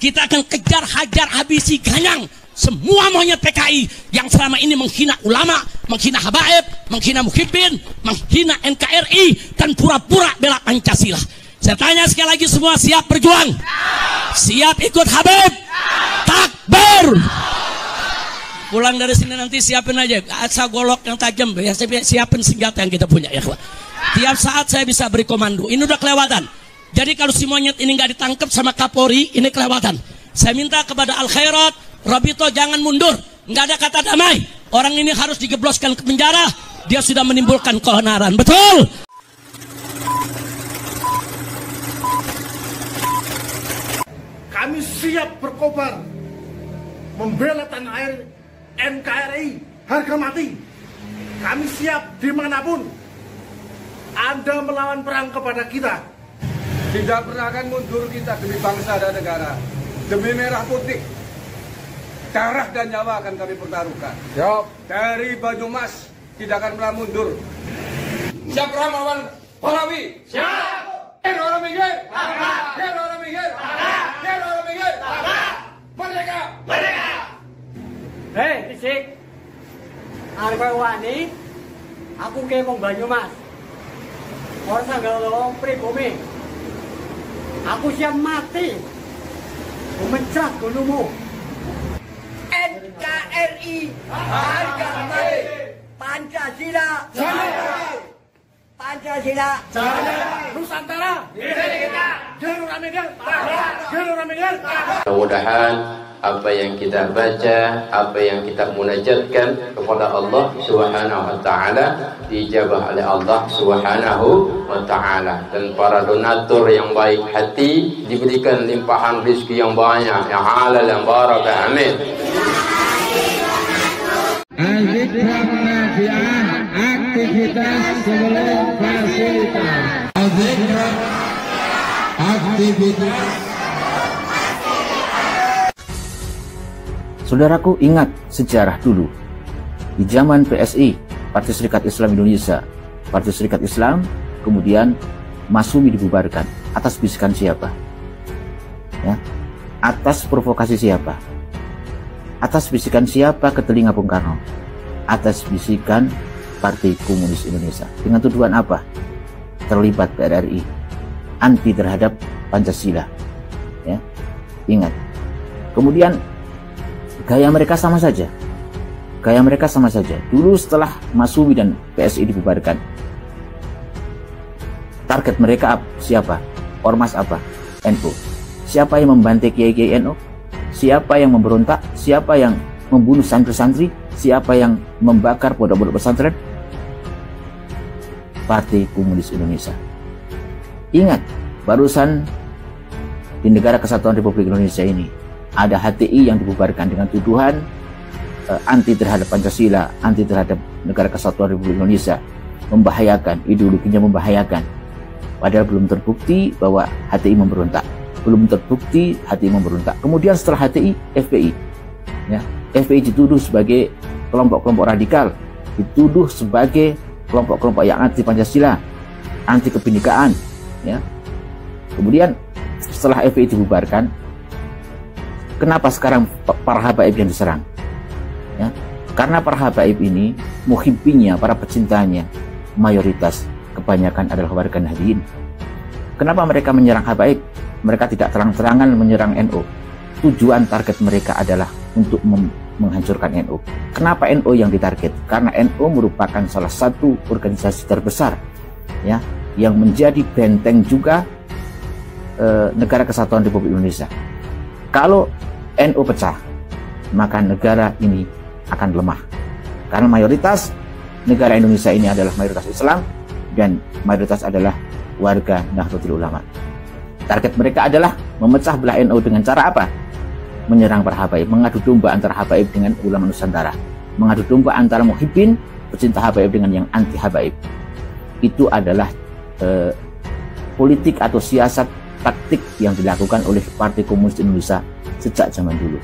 Kita akan kejar, hajar, habisi, ganyang semua monyet PKI yang selama ini menghina ulama, menghina habaib, menghina muhibbin, menghina NKRI, dan pura-pura bela Pancasila. Saya tanya sekali lagi, semua siap berjuang? Siap ikut Habib? Takbir! Pulang dari sini nanti siapin aja asa golok yang tajam, ya, siapin senjata yang kita punya ya. Tiap saat saya bisa beri komando. Ini udah kelewatan. Jadi kalau si monyet ini nggak ditangkap sama Kapolri, ini kelewatan. Saya minta kepada Al Khairat, Robito jangan mundur. Nggak ada kata damai. Orang ini harus digebloskan ke penjara. Dia sudah menimbulkan keonaran. Betul? Kami siap berkobar membela tanah air NKRI harga mati. Kami siap dimanapun Anda melawan perang kepada kita. Tidak pernah akan mundur kita demi bangsa dan negara, demi merah putih. Darah dan nyawa akan kami pertaruhkan. Dari Banyumas tidak akan pernah mundur. Siap perang melawan Pahlawi? Siap. Orang minggir. Orang minggir. Orang minggir. Merdeka. Merdeka. Hei, Tisik. Arep wani, aku ke wong Banyumas. Ora sanggal wong pribumi. Aku siap mati memecah gunungmu. NKRI harga mati. Pancasila jaya. Pancasila jaya. Nusantara milik kita. Orang minggir. Orang minggir. Mudah-mudahan apa yang kita baca, apa yang kita munajatkan kepada Allah Subhanahu wa taala dijabah oleh Allah Subhanahu wa taala, dan para donatur yang baik hati diberikan limpahan rezeki yang banyak, yang halal, yang barakah. Amin. Al-Zikra Nafi'ah, aktivitas sebelum fasilitas. Al-Zikra, aktivitas. Saudaraku, ingat sejarah dulu. Di zaman PSI, Partai Serikat Islam Indonesia, Partai Serikat Islam, kemudian Masumi dibubarkan. Atas bisikan siapa? Ya. Atas provokasi siapa? Atas bisikan siapa ke telinga Bung Karno? Atas bisikan Partai Komunis Indonesia. Dengan tuduhan apa? Terlibat PRRI, anti terhadap Pancasila. Ya. Ingat. Kemudian gaya mereka sama saja. Gaya mereka sama saja. Dulu setelah Masumi dan PSI dibubarkan, target mereka siapa? Ormas apa? NU. Siapa yang membantai kiai-kiai NU? Siapa yang memberontak? Siapa yang membunuh santri-santri? Siapa yang membakar pondok-pondok pesantren? Partai Komunis Indonesia. Ingat, barusan di Negara Kesatuan Republik Indonesia ini ada HTI yang dibubarkan dengan tuduhan anti terhadap Pancasila, anti terhadap Negara Kesatuan Republik Indonesia, membahayakan, ideologinya membahayakan. Padahal belum terbukti bahwa HTI memberontak, belum terbukti HTI memberontak. Kemudian setelah HTI, FPI, ya, FPI dituduh sebagai kelompok-kelompok radikal, dituduh sebagai kelompok-kelompok yang anti Pancasila, anti kebinekaan, ya. Kemudian setelah FPI dibubarkan, kenapa sekarang para habaib yang diserang? Ya, karena para habaib ini, muhibbinya, para pecintanya, mayoritas, kebanyakan adalah warga Nahdliyin. Kenapa mereka menyerang habaib? Mereka tidak terang-terangan menyerang NU. Tujuan target mereka adalah untuk menghancurkan NU. Kenapa NU yang ditarget? Karena NU merupakan salah satu organisasi terbesar, ya, yang menjadi benteng juga Negara Kesatuan Republik Indonesia. Kalau NU pecah, maka negara ini akan lemah. Karena mayoritas negara Indonesia ini adalah mayoritas Islam dan mayoritas adalah warga Nahdlatul Ulama. Target mereka adalah memecah belah NU dengan cara apa? Menyerang para habaib, mengadu domba antara habaib dengan ulama Nusantara, mengadu domba antara muhibbin, pecinta habaib dengan yang anti habaib. Itu adalah politik atau siasat taktik yang dilakukan oleh Partai Komunis Indonesia sejak zaman dulu.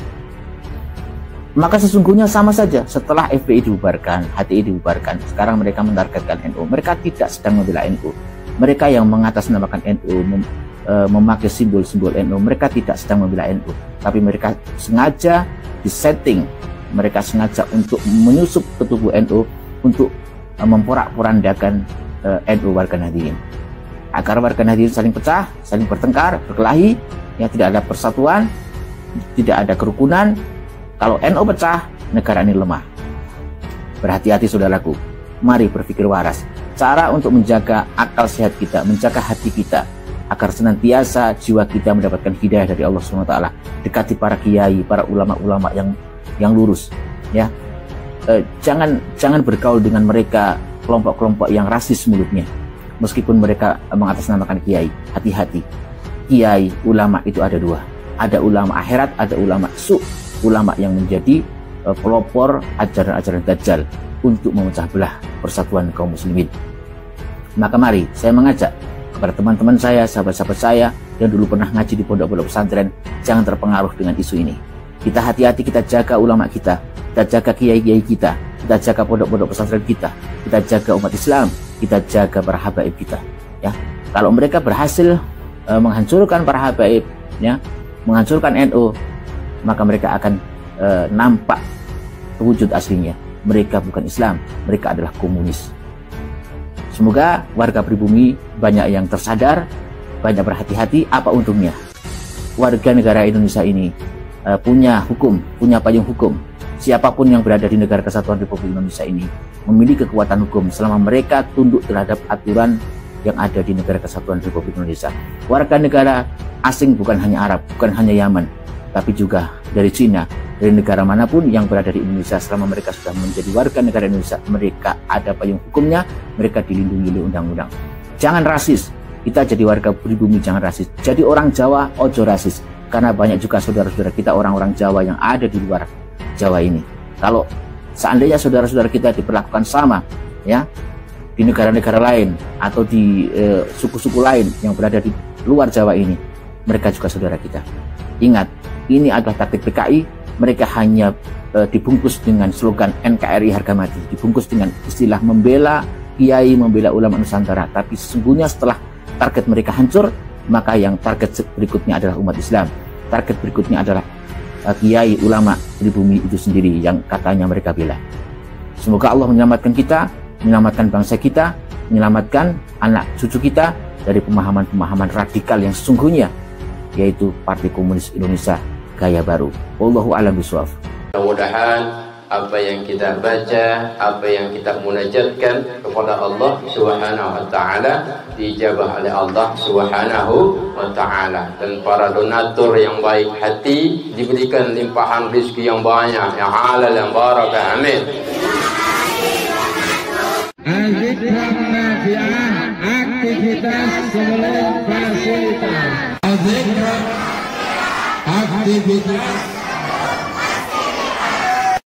Maka sesungguhnya sama saja, setelah FPI dibubarkan, HTI dibubarkan, sekarang mereka mentargetkan NU. Mereka tidak sedang membela NU. Mereka yang mengatasnamakan NU, memakai simbol-simbol NU. Mereka tidak sedang membela NU, tapi mereka sengaja disetting, mereka sengaja untuk menyusup ke tubuh NU untuk memporak-porandakan NU warga Nahdliyin, agar warga Nahdliyin saling pecah, saling bertengkar, berkelahi, ya tidak ada persatuan, tidak ada kerukunan. Kalau NU pecah, negara ini lemah. Berhati-hati saudaraku, mari berpikir waras. Cara untuk menjaga akal sehat kita, menjaga hati kita, agar senantiasa jiwa kita mendapatkan hidayah dari Allah SWT. Dekati para kiai, para ulama-ulama yang lurus, ya. Jangan bergaul dengan mereka, kelompok-kelompok yang rasis mulutnya. Meskipun mereka mengatasnamakan kiai, hati-hati. Kiai, ulama itu ada dua. Ada ulama akhirat, ada ulama ulama yang menjadi pelopor ajaran-ajaran Dajjal untuk memecah belah persatuan kaum muslimin. Maka mari saya mengajak kepada teman-teman saya, sahabat-sahabat saya yang dulu pernah ngaji di pondok-pondok pesantren, jangan terpengaruh dengan isu ini. Kita hati-hati, kita jaga ulama kita jaga kiai-kiai kita jaga pondok-pondok pesantren kita jaga umat Islam, kita jaga para habaib kita. Ya, kalau mereka berhasil menghancurkan para habaib, ya, menghancurkan NU, maka mereka akan nampak wujud aslinya. Mereka bukan Islam, mereka adalah komunis. Semoga warga pribumi banyak yang tersadar, banyak berhati-hati. Apa untungnya warga negara Indonesia ini punya hukum, punya payung hukum. Siapapun yang berada di negara kesatuan Republik Indonesia ini memiliki kekuatan hukum selama mereka tunduk terhadap aturan yang ada di negara kesatuan Republik Indonesia. Warga negara asing bukan hanya Arab, bukan hanya Yaman, tapi juga dari Cina, dari negara manapun yang berada di Indonesia, selama mereka sudah menjadi warga negara Indonesia, mereka ada payung hukumnya, mereka dilindungi oleh undang-undang. Jangan rasis, kita jadi warga pribumi jangan rasis. Jadi orang Jawa, ojo rasis, karena banyak juga saudara-saudara kita orang-orang Jawa yang ada di luar Jawa ini. Kalau seandainya saudara-saudara kita diperlakukan sama, ya, di negara-negara lain atau di suku-suku lain yang berada di luar Jawa ini, mereka juga saudara kita. Ingat, ini adalah taktik PKI. Mereka hanya dibungkus dengan slogan NKRI harga mati, dibungkus dengan istilah membela kiai, membela ulama Nusantara. Tapi sesungguhnya setelah target mereka hancur, maka yang target berikutnya adalah umat Islam. Target berikutnya adalah kiai, ulama pribumi itu sendiri yang katanya mereka bela. Semoga Allah menyelamatkan kita, menyelamatkan bangsa kita, menyelamatkan anak cucu kita dari pemahaman-pemahaman radikal yang sesungguhnya, yaitu Partai Komunis Indonesia Gaya Baru. Wallahu a'lam bishawab. Mudah-mudahan apa yang kita baca, apa yang kita munajatkan kepada Allah Subhanahu wa taala dijabah oleh Allah Subhanahu wa taala, dan para donatur yang baik hati diberikan limpahan rezeki yang banyak, yang halal, yang barakah. Amin. Al-Zikra Nafi'ah, aktivitas sebelum fasilitas. Al-Zikra, aktivitas